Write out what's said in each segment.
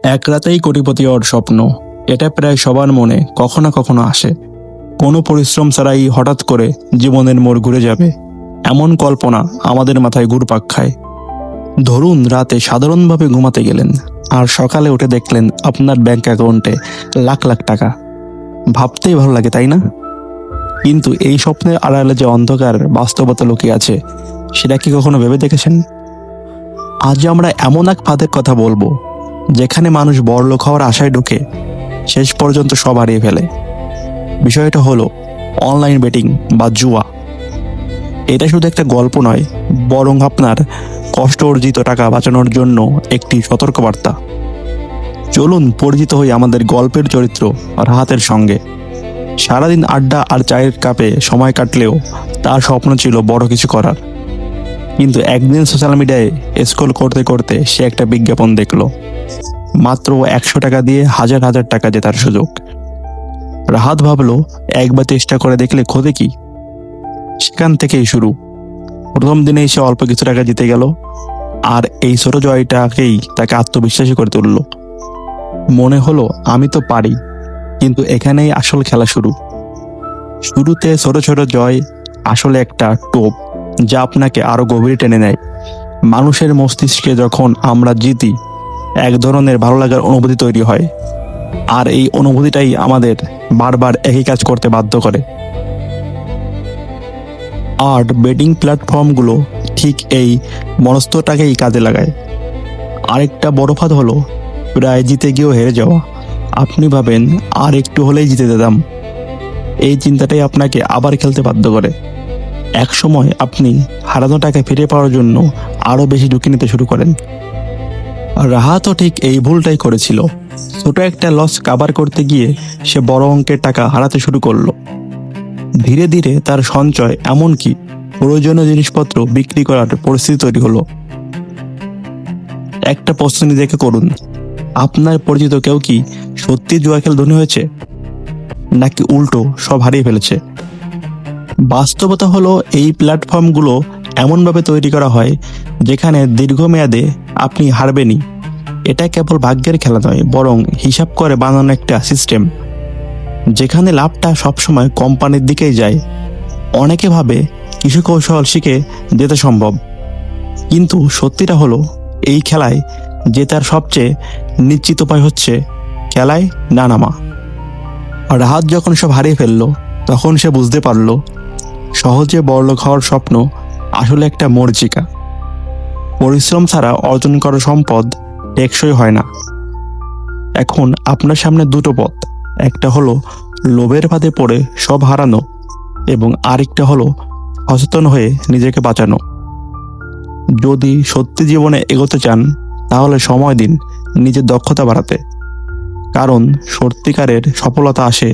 এক রাতেই কোটিপতি হওয়ার স্বপ্ন, এটা প্রায় সবার মনে কখনো কখনো আসে। কোনো পরিশ্রম ছাড়াই হঠাৎ করে জীবনের মোড় ঘুরে যাবে, এমন কল্পনা আমাদের মাথায় ঘুরপাক খায়। ধরুন রাতে সাধারণভাবে ঘুমাতে গেলেন, আর সকালে উঠে দেখলেন আপনার ব্যাংক অ্যাকাউন্টে লাখ লাখ টাকা। ভাবতেই ভালো লাগে, তাই না? কিন্তু এই স্বপ্নের আড়ালে যে অন্ধকার বাস্তবতা লুকিয়ে আছে, সেটা কি কখনো ভেবে দেখেছেন? আজ আমরা এমন এক ফাঁদের কথা বলবো, যেখানে মানুষ বড়লোক হওয়ার আশায় ঢুকে শেষ পর্যন্ত সব হারিয়ে ফেলে। বিষয়টা হলো অনলাইন বেটিং বা জুয়া। এটা শুধু একটা গল্প নয়, বরং আপনার কষ্ট অর্জিত টাকা বাঁচানোর জন্য একটি সতর্কবার্তা। চলুন পরিচিত হই আমাদের গল্পের চরিত্র রাহাতের সঙ্গে। সারাদিন আড্ডা আর চায়ের কাপে সময় কাটলেও তার স্বপ্ন ছিল বড় কিছু করার। কিন্তু একদিন সোশ্যাল মিডিয়ায় স্ক্রল করতে করতে সে একটা বিজ্ঞাপন দেখলো, মাত্র 100 টাকা দিয়ে হাজার হাজার টাকা জেতার সুযোগ। রাহাত ভাবলো, একবার চেষ্টা করে দেখলে ক্ষতি কি। সেখান থেকেই শুরু। প্রথম দিনেই সে অল্প কিছু টাকা জিতে গেল, আর এই ছোট জয়টাকেই তাকে আত্মবিশ্বাসী করে তুলল। মনে হলো আমি তো পারি। কিন্তু এখানেই আসল খেলা শুরু। শুরুতে ছোট ছোট জয় আসলে একটা টোপ, যা আপনাকে আরো গভীরে টেনে নেয়। মানুষের মস্তিষ্কে যখন আমরা জিতি, এক ধরনের ভালো লাগার অনুভূতি তৈরি হয়, আর এই অনুভূতিটাই আমাদের বারবার একই কাজ করতে বাধ্য করে। আর বেটিং প্ল্যাটফর্মগুলো ঠিক এই মনস্তটাকেই কাজে লাগায়। আরেকটা বড় ফাঁদ হলো প্রায় জিতে গিয়েও হেরে যাওয়া। আপনি ভাবেন আর একটু হলেই জিতে যেতাম। এই চিন্তাটাই আপনাকে আবার খেলতে বাধ্য করে। এক সময় আপনি হারানো টাকা ফিরে পাওয়ার জন্য আরো বেশি ঝুঁকি নিতে শুরু করেন। রাহাতও ঠিক এই ভুলটাই করেছিল। ছোট একটা লস কাভার করতে গিয়ে সে বড় অঙ্কের টাকা হারাতে শুরু করলো। ধীরে ধীরে তার সঞ্চয়, এমনকি প্রয়োজনীয় জিনিসপত্র বিক্রি করার পরিস্থিতি তৈরি হলো। একটা প্রশ্ন নিজেকে করুন, আপনার পরিচিত কেউ কি সত্যি জুয়া খেলে ধনী হয়েছে, নাকি উল্টো সব হারিয়ে ফেলেছে? বাস্তবতা হলো এই প্ল্যাটফর্মগুলো এমনভাবে তৈরি করা হয় যেখানে দীর্ঘমেয়াদে আপনি হারবেনই। এটা কেবল ভাগ্যের খেলা নয়, বরং হিসাব করে বানানো একটা সিস্টেম, যেখানে লাভটা সবসময় কোম্পানির দিকেই যায়। অনেকে ভাবে কিছু কৌশল শিখে যেতে সম্ভব, কিন্তু সত্যিটা হলো এই খেলায় জেতার সবচেয়ে নিশ্চিত উপায় হচ্ছে খেলায় না নামা। রাহাত যখন সব হারিয়ে ফেললো, তখন সে বুঝতে পারলো সহজে বড়লোক হওয়ার স্বপ্ন আসলে একটা মরীচিকা। পরিশ্রম ছাড়া অর্জন করা সম্পদ টেকসই হয় না। এখন আপনার সামনে দুটো পথ, একটা হলো লোভের ফাঁদে পড়ে সব হারানো, এবং আরেকটা হলো সচেতন হয়ে নিজেকে বাঁচানো। যদি সত্যি জীবনে এগোতে চান, তাহলে সময় দিন নিজের দক্ষতা বাড়াতে। কারণ সত্যিকারের সফলতা আসে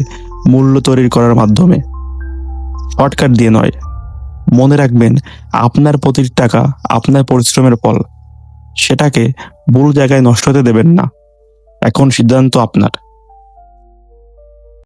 মূল্য তৈরি করার মাধ্যমে, শর্টকাট দিয়ে নয়। মনে রাখবেন, আপনার প্রতিটি টাকা আপনার পরিশ্রমের ফল। সেটাকে ভুল জায়গায় নষ্ট হতে দেবেন না। এখন সিদ্ধান্ত আপনার।